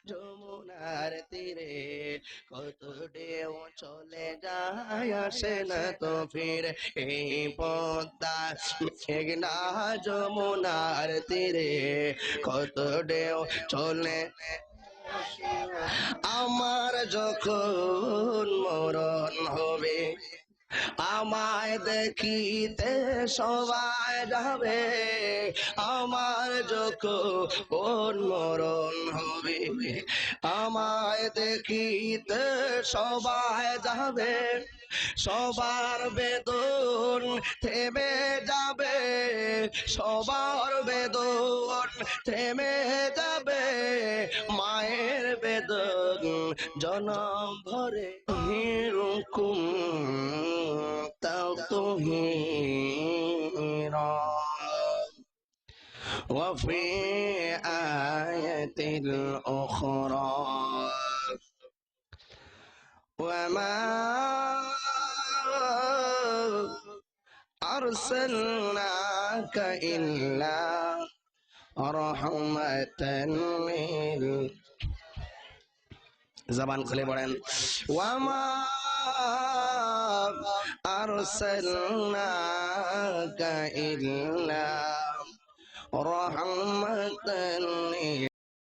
যমুনার তীরে কত ঢেউ চলে যায় আসে না তো ফিরে এই পদ্মা মেঘনা যমুনার তীরে কত ঢেউ চলে আমার যখন মরণ হবে আমায় দেখিতে সবাই যাবে আমার যখন মরণ হবে আমায় দেখিতে সবাই যাবে সবার বেদন থেমে যাবে সবার বেদন থেমে যাবে মায়ের বেদন জনম ভরে এরকম তাও তো হীরা وفي آية أخرى وما أرسلناك إلا رحمة জবান খুলে পড়েন ওয়ামা আরসালনাকা ইল্লা রাহমাতান